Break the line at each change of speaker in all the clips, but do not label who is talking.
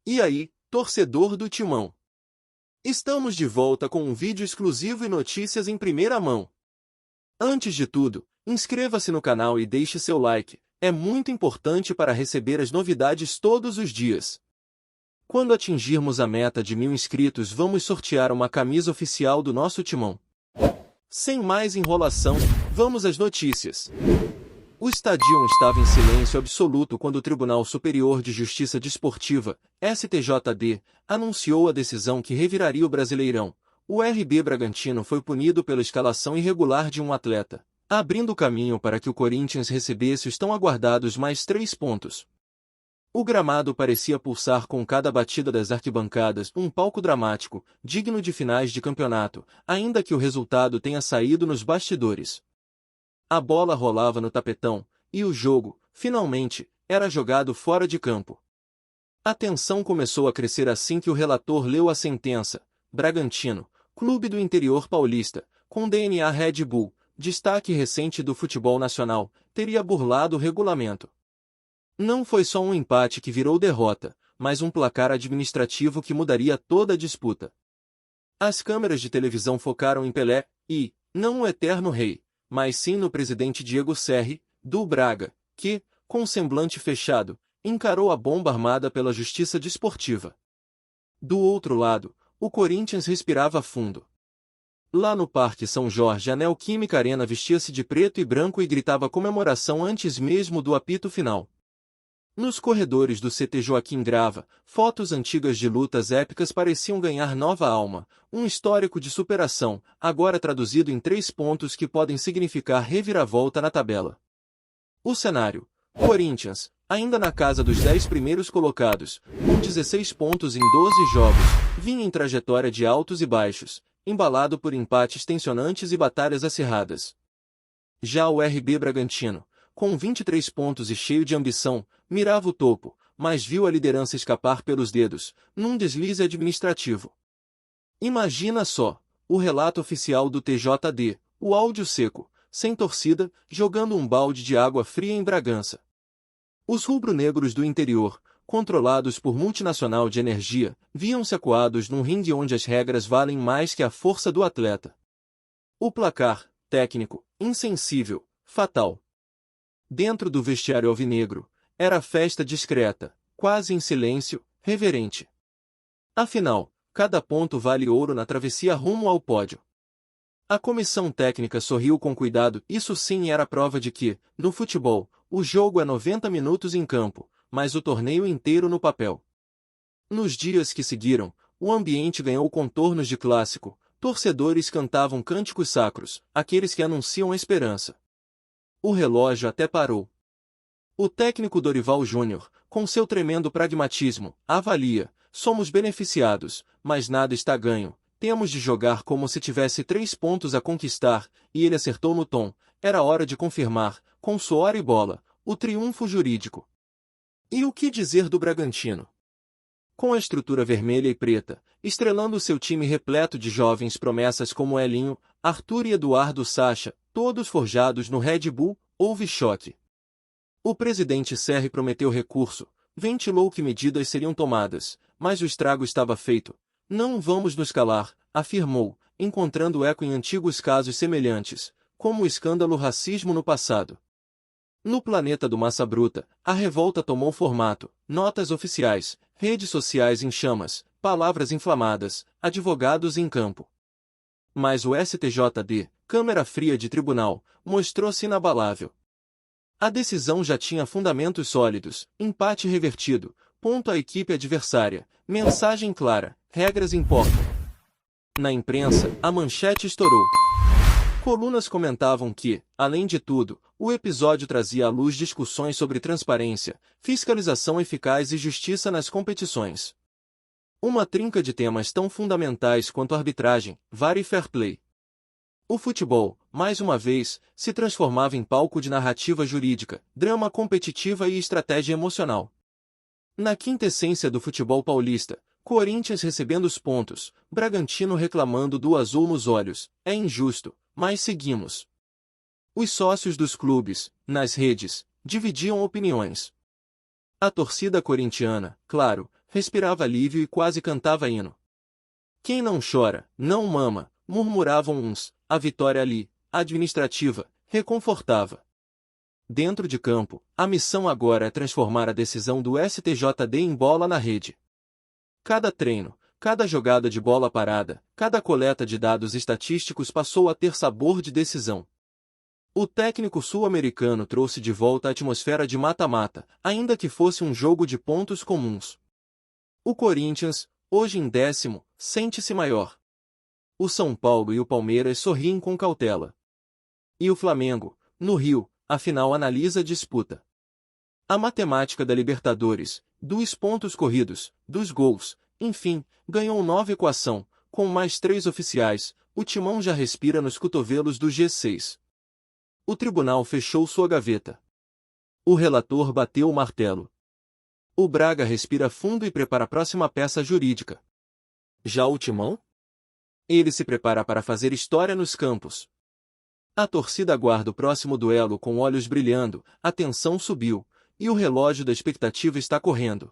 E aí, torcedor do Timão? Estamos de volta com um vídeo exclusivo e notícias em primeira mão. Antes de tudo, inscreva-se no canal e deixe seu like, é muito importante para receber as novidades todos os dias. Quando atingirmos a meta de 1000 inscritos, vamos sortear uma camisa oficial do nosso Timão. Sem mais enrolação, vamos às notícias. O Estadião estava em silêncio absoluto quando o Tribunal Superior de Justiça Desportiva, STJD, anunciou a decisão que reviraria o Brasileirão. O RB Bragantino foi punido pela escalação irregular de um atleta, abrindo caminho para que o Corinthians recebesse os tão aguardados mais 3 pontos. O gramado parecia pulsar com cada batida das arquibancadas, um palco dramático, digno de finais de campeonato, ainda que o resultado tenha saído nos bastidores. A bola rolava no tapetão, e o jogo, finalmente, era jogado fora de campo. A tensão começou a crescer assim que o relator leu a sentença. Bragantino, clube do interior paulista, com DNA Red Bull, destaque recente do futebol nacional, teria burlado o regulamento. Não foi só um empate que virou derrota, mas um placar administrativo que mudaria toda a disputa. As câmeras de televisão focaram em Pelé e, não o eterno rei, mas sim no presidente Diego Serri, do Braga, que, com semblante fechado, encarou a bomba armada pela justiça desportiva. Do outro lado, o Corinthians respirava fundo. Lá no Parque São Jorge, a Neoquímica Arena vestia-se de preto e branco e gritava comemoração antes mesmo do apito final. Nos corredores do CT Joaquim Grava, fotos antigas de lutas épicas pareciam ganhar nova alma, um histórico de superação, agora traduzido em 3 pontos que podem significar reviravolta na tabela. O cenário: Corinthians, ainda na casa dos 10 primeiros colocados, com 16 pontos em 12 jogos, vinha em trajetória de altos e baixos, embalado por empates tensionantes e batalhas acirradas. Já o RB Bragantino, com 23 pontos e cheio de ambição, mirava o topo, mas viu a liderança escapar pelos dedos, num deslize administrativo. Imagina só, o relato oficial do TJD, o áudio seco, sem torcida, jogando um balde de água fria em Bragança. Os rubro-negros do interior, controlados por multinacional de energia, viam-se acuados num ringue onde as regras valem mais que a força do atleta. O placar, técnico, insensível, fatal. Dentro do vestiário alvinegro, era festa discreta, quase em silêncio, reverente. Afinal, cada ponto vale ouro na travessia rumo ao pódio. A comissão técnica sorriu com cuidado, isso sim era prova de que, no futebol, o jogo é 90 minutos em campo, mas o torneio inteiro no papel. Nos dias que seguiram, o ambiente ganhou contornos de clássico, torcedores cantavam cânticos sacros, aqueles que anunciam a esperança. O relógio até parou. O técnico Dorival Júnior, com seu tremendo pragmatismo, avalia: somos beneficiados, mas nada está ganho, temos de jogar como se tivesse 3 pontos a conquistar, e ele acertou no tom, era hora de confirmar, com suor e bola, o triunfo jurídico. E o que dizer do Bragantino? Com a estrutura vermelha e preta, estrelando seu time repleto de jovens promessas como Elinho, Arthur e Eduardo Sacha, todos forjados no Red Bull, houve choque. O presidente Serri prometeu recurso, ventilou que medidas seriam tomadas, mas o estrago estava feito. Não vamos nos calar, afirmou, encontrando eco em antigos casos semelhantes, como o escândalo racismo no passado. No planeta do Massa Bruta, a revolta tomou formato: notas oficiais, redes sociais em chamas, palavras inflamadas, advogados em campo. Mas o STJD, câmera fria de tribunal, mostrou-se inabalável. A decisão já tinha fundamentos sólidos: empate revertido, ponto à equipe adversária, mensagem clara, regras importam. Na imprensa, a manchete estourou. Colunas comentavam que, além de tudo, o episódio trazia à luz discussões sobre transparência, fiscalização eficaz e justiça nas competições. Uma trinca de temas tão fundamentais quanto arbitragem, VAR e fair play. O futebol, mais uma vez, se transformava em palco de narrativa jurídica, drama competitiva e estratégia emocional. Na quintessência do futebol paulista, Corinthians recebendo os pontos, Bragantino reclamando do azul nos olhos: é injusto, mas seguimos. Os sócios dos clubes, nas redes, dividiam opiniões. A torcida corintiana, claro, respirava alívio e quase cantava hino. Quem não chora, não mama, murmuravam uns, a vitória ali, administrativa, reconfortava. Dentro de campo, a missão agora é transformar a decisão do STJD em bola na rede. Cada treino, cada jogada de bola parada, cada coleta de dados estatísticos passou a ter sabor de decisão. O técnico sul-americano trouxe de volta a atmosfera de mata-mata, ainda que fosse um jogo de pontos comuns. O Corinthians, hoje em 10º, sente-se maior. O São Paulo e o Palmeiras sorriem com cautela. E o Flamengo, no Rio, afinal analisa a disputa. A matemática da Libertadores, dos pontos corridos, dos gols, enfim, ganhou nova equação, com mais 3 oficiais, o Timão já respira nos cotovelos do G6. O tribunal fechou sua gaveta. O relator bateu o martelo. O Braga respira fundo e prepara a próxima peça jurídica. Já o Timão? Ele se prepara para fazer história nos campos. A torcida aguarda o próximo duelo com olhos brilhando, a tensão subiu, e o relógio da expectativa está correndo.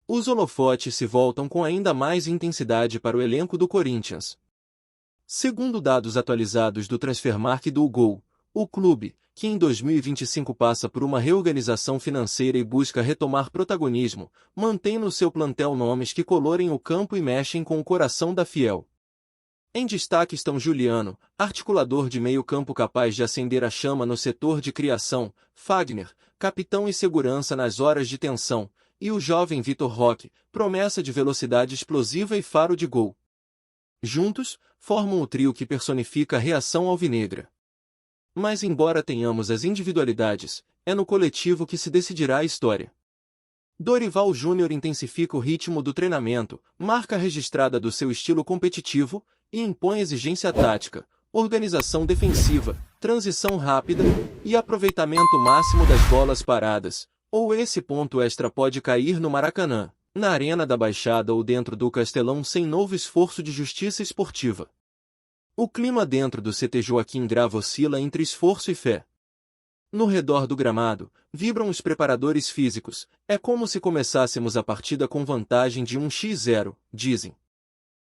Os holofotes se voltam com ainda mais intensidade para o elenco do Corinthians. Segundo dados atualizados do Transfermarkt do Gol, o clube, que em 2025 passa por uma reorganização financeira e busca retomar protagonismo, mantém no seu plantel nomes que colorem o campo e mexem com o coração da fiel. Em destaque estão Juliano, articulador de meio-campo capaz de acender a chama no setor de criação, Fagner, capitão e segurança nas horas de tensão, e o jovem Vitor Roque, promessa de velocidade explosiva e faro de gol. Juntos, formam o trio que personifica a reação alvinegra. Mas embora tenhamos as individualidades, é no coletivo que se decidirá a história. Dorival Júnior intensifica o ritmo do treinamento, marca registrada do seu estilo competitivo, e impõe exigência tática, organização defensiva, transição rápida e aproveitamento máximo das bolas paradas, ou esse ponto extra pode cair no Maracanã, na Arena da Baixada ou dentro do Castelão sem novo esforço de justiça esportiva. O clima dentro do CT Joaquim Grava oscila entre esforço e fé. No redor do gramado, vibram os preparadores físicos, é como se começássemos a partida com vantagem de 1x0, dizem.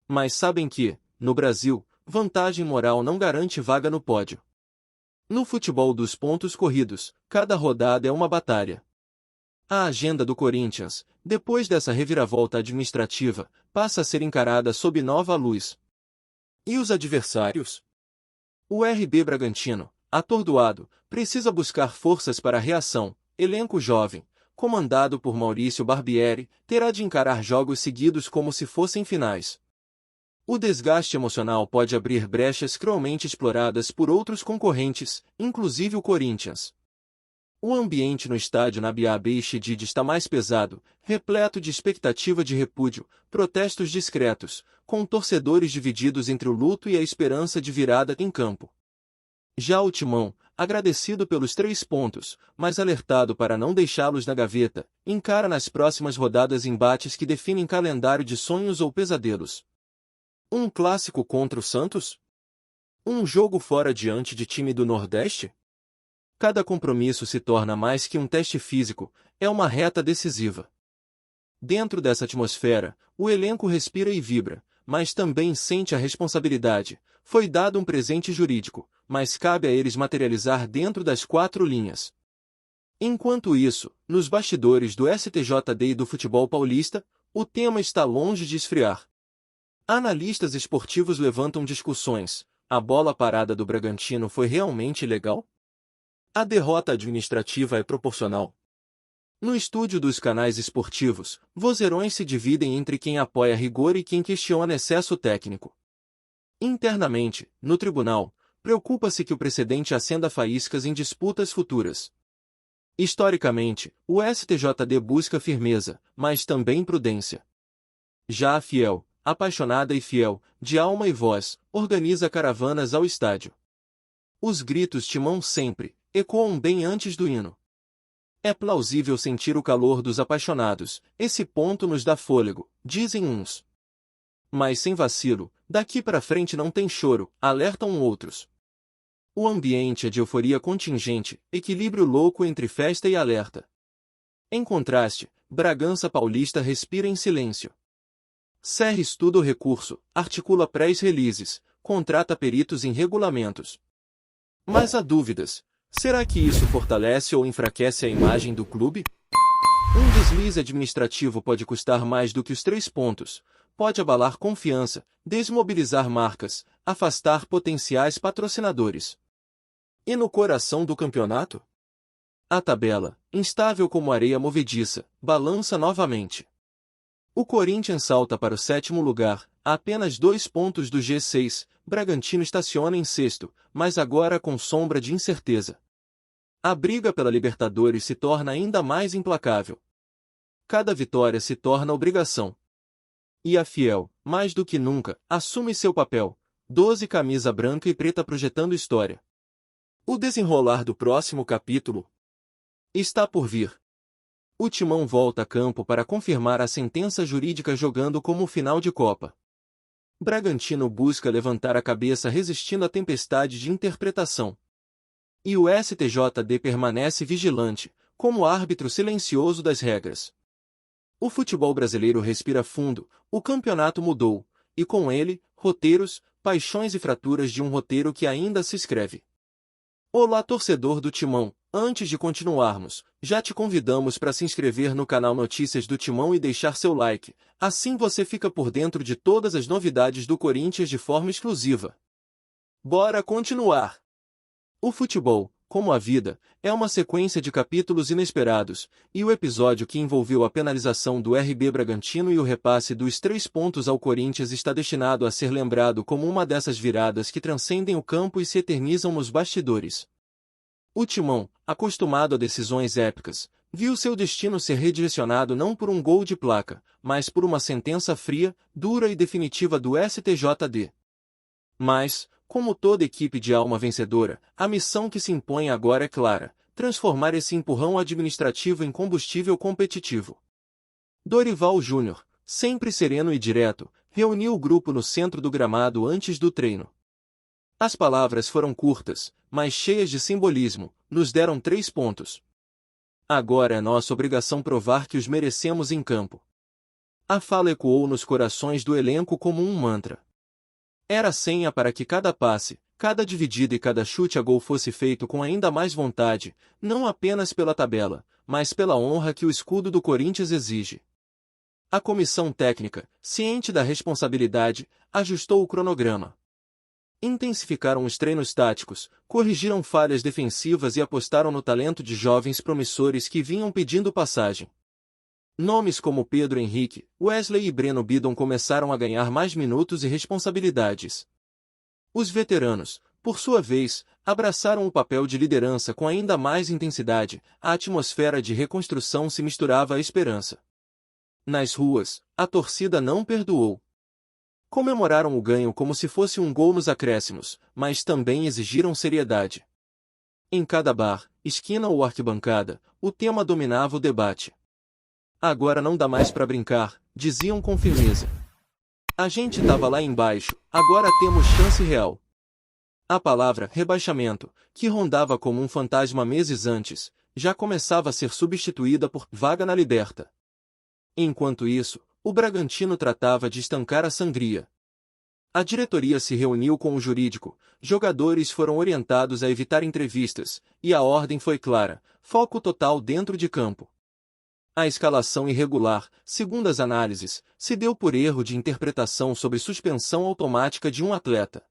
Mas sabem que, no Brasil, vantagem moral não garante vaga no pódio. No futebol dos pontos corridos, cada rodada é uma batalha. A agenda do Corinthians, depois dessa reviravolta administrativa, passa a ser encarada sob nova luz. E os adversários? O RB Bragantino, atordoado, precisa buscar forças para a reação. Elenco jovem, comandado por Maurício Barbieri, terá de encarar jogos seguidos como se fossem finais. O desgaste emocional pode abrir brechas cruelmente exploradas por outros concorrentes, inclusive o Corinthians. O ambiente no estádio Nabiá Beixidid está mais pesado, repleto de expectativa de repúdio, protestos discretos, com torcedores divididos entre o luto e a esperança de virada em campo. Já o Timão, agradecido pelos 3 pontos, mas alertado para não deixá-los na gaveta, encara nas próximas rodadas embates que definem calendário de sonhos ou pesadelos. Um clássico contra o Santos? Um jogo fora diante de time do Nordeste? Cada compromisso se torna mais que um teste físico, é uma reta decisiva. Dentro dessa atmosfera, o elenco respira e vibra, mas também sente a responsabilidade. Foi dado um presente jurídico, mas cabe a eles materializar dentro das 4 linhas. Enquanto isso, nos bastidores do STJD e do futebol paulista, o tema está longe de esfriar. Analistas esportivos levantam discussões. A bola parada do Bragantino foi realmente legal? A derrota administrativa é proporcional? No estúdio dos canais esportivos, vozeirões se dividem entre quem apoia rigor e quem questiona excesso técnico. Internamente, no tribunal, preocupa-se que o precedente acenda faíscas em disputas futuras. Historicamente, o STJD busca firmeza, mas também prudência. Já a Fiel, apaixonada e fiel, de alma e voz, organiza caravanas ao estádio. Os gritos Timão sempre ecoam bem antes do hino. É plausível sentir o calor dos apaixonados, esse ponto nos dá fôlego, dizem uns. Mas sem vacilo, daqui para frente não tem choro, alertam outros. O ambiente é de euforia contingente, equilíbrio louco entre festa e alerta. Em contraste, Bragança Paulista respira em silêncio. CR estuda o recurso, articula press-releases, contrata peritos em regulamentos. Mas há dúvidas. Será que isso fortalece ou enfraquece a imagem do clube? Um deslize administrativo pode custar mais do que os 3 pontos, pode abalar confiança, desmobilizar marcas, afastar potenciais patrocinadores. E no coração do campeonato? A tabela, instável como areia movediça, balança novamente. O Corinthians salta para o 7º lugar, a apenas 2 pontos do G6, Bragantino estaciona em 6º, mas agora com sombra de incerteza. A briga pela Libertadores se torna ainda mais implacável. Cada vitória se torna obrigação. E a Fiel, mais do que nunca, assume seu papel, 12 camisa branca e preta projetando história. O desenrolar do próximo capítulo está por vir. O Timão volta a campo para confirmar a sentença jurídica jogando como final de Copa. Bragantino busca levantar a cabeça resistindo à tempestade de interpretação. E o STJD permanece vigilante, como árbitro silencioso das regras. O futebol brasileiro respira fundo, o campeonato mudou, e com ele, roteiros, paixões e fraturas de um roteiro que ainda se escreve. Olá, torcedor do Timão! Antes de continuarmos, já te convidamos para se inscrever no canal Notícias do Timão e deixar seu like, assim você fica por dentro de todas as novidades do Corinthians de forma exclusiva. Bora continuar! O futebol, como a vida, é uma sequência de capítulos inesperados, e o episódio que envolveu a penalização do RB Bragantino e o repasse dos 3 pontos ao Corinthians está destinado a ser lembrado como uma dessas viradas que transcendem o campo e se eternizam nos bastidores. O Timão, acostumado a decisões épicas, viu seu destino ser redirecionado não por um gol de placa, mas por uma sentença fria, dura e definitiva do STJD. Mas, como toda equipe de alma vencedora, a missão que se impõe agora é clara: transformar esse empurrão administrativo em combustível competitivo. Dorival Júnior, sempre sereno e direto, reuniu o grupo no centro do gramado antes do treino. As palavras foram curtas, mas cheias de simbolismo, nos deram 3 pontos. Agora é nossa obrigação provar que os merecemos em campo. A fala ecoou nos corações do elenco como um mantra. Era a senha para que cada passe, cada dividida e cada chute a gol fosse feito com ainda mais vontade, não apenas pela tabela, mas pela honra que o escudo do Corinthians exige. A comissão técnica, ciente da responsabilidade, ajustou o cronograma. Intensificaram os treinos táticos, corrigiram falhas defensivas e apostaram no talento de jovens promissores que vinham pedindo passagem. Nomes como Pedro Henrique, Wesley e Breno Bidon começaram a ganhar mais minutos e responsabilidades. Os veteranos, por sua vez, abraçaram o papel de liderança com ainda mais intensidade, a atmosfera de reconstrução se misturava à esperança. Nas ruas, a torcida não perdoou. Comemoraram o ganho como se fosse um gol nos acréscimos, mas também exigiram seriedade. Em cada bar, esquina ou arquibancada, o tema dominava o debate. Agora não dá mais para brincar, diziam com firmeza. A gente tava lá embaixo, agora temos chance real. A palavra rebaixamento, que rondava como um fantasma meses antes, já começava a ser substituída por vaga na Liberta. Enquanto isso, o Bragantino tratava de estancar a sangria. A diretoria se reuniu com o jurídico, jogadores foram orientados a evitar entrevistas, e a ordem foi clara: foco total dentro de campo. A escalação irregular, segundo as análises, se deu por erro de interpretação sobre suspensão automática de um atleta.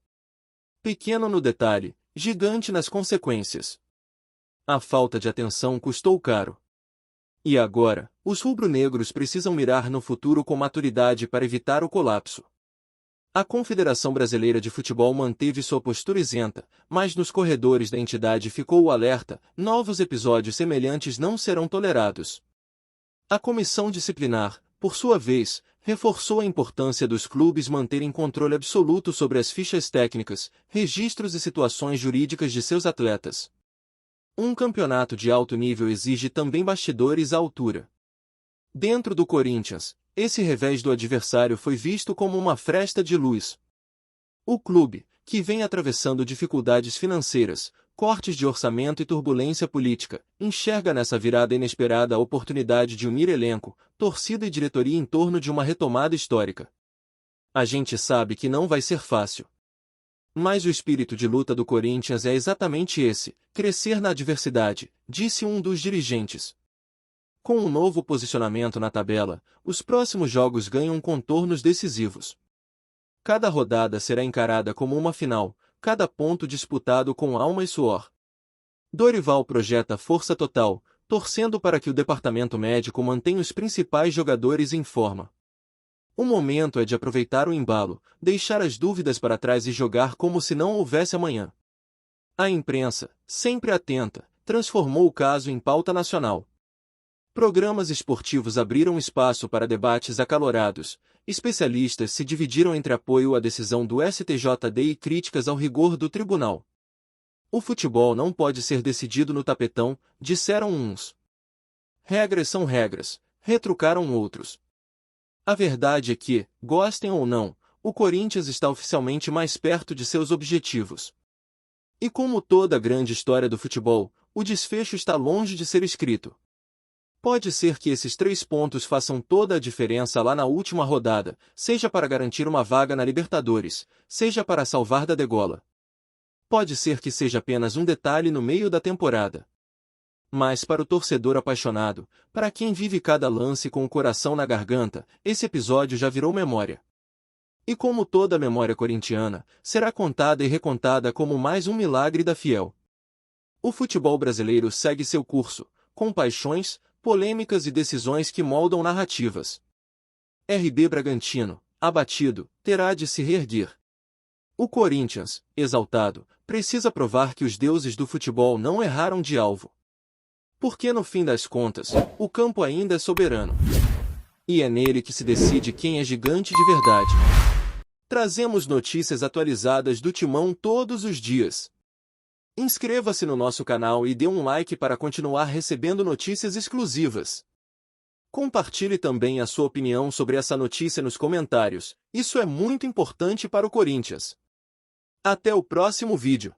Pequeno no detalhe, gigante nas consequências. A falta de atenção custou caro. E agora, os rubro-negros precisam mirar no futuro com maturidade para evitar o colapso. A Confederação Brasileira de Futebol manteve sua postura isenta, mas nos corredores da entidade ficou o alerta: novos episódios semelhantes não serão tolerados. A comissão disciplinar, por sua vez, reforçou a importância dos clubes manterem controle absoluto sobre as fichas técnicas, registros e situações jurídicas de seus atletas. Um campeonato de alto nível exige também bastidores à altura. Dentro do Corinthians, esse revés do adversário foi visto como uma fresta de luz. O clube, que vem atravessando dificuldades financeiras, cortes de orçamento e turbulência política, enxerga nessa virada inesperada a oportunidade de unir elenco, torcida e diretoria em torno de uma retomada histórica. A gente sabe que não vai ser fácil. Mas o espírito de luta do Corinthians é exatamente esse, crescer na adversidade, disse um dos dirigentes. Com um novo posicionamento na tabela, os próximos jogos ganham contornos decisivos. Cada rodada será encarada como uma final, cada ponto disputado com alma e suor. Dorival projeta força total, torcendo para que o departamento médico mantenha os principais jogadores em forma. O momento é de aproveitar o embalo, deixar as dúvidas para trás e jogar como se não houvesse amanhã. A imprensa, sempre atenta, transformou o caso em pauta nacional. Programas esportivos abriram espaço para debates acalorados, especialistas se dividiram entre apoio à decisão do STJD e críticas ao rigor do tribunal. O futebol não pode ser decidido no tapetão, disseram uns. Regras são regras, retrucaram outros. A verdade é que, gostem ou não, o Corinthians está oficialmente mais perto de seus objetivos. E como toda grande história do futebol, o desfecho está longe de ser escrito. Pode ser que esses 3 pontos façam toda a diferença lá na última rodada, seja para garantir uma vaga na Libertadores, seja para salvar da degola. Pode ser que seja apenas um detalhe no meio da temporada. Mas para o torcedor apaixonado, para quem vive cada lance com o coração na garganta, esse episódio já virou memória. E como toda memória corintiana, será contada e recontada como mais um milagre da Fiel. O futebol brasileiro segue seu curso, com paixões, polêmicas e decisões que moldam narrativas. RB Bragantino, abatido, terá de se reerguer. O Corinthians, exaltado, precisa provar que os deuses do futebol não erraram de alvo. Porque no fim das contas, o campo ainda é soberano. E é nele que se decide quem é gigante de verdade. Trazemos notícias atualizadas do Timão todos os dias. Inscreva-se no nosso canal e dê um like para continuar recebendo notícias exclusivas. Compartilhe também a sua opinião sobre essa notícia nos comentários, isso é muito importante para o Corinthians. Até o próximo vídeo.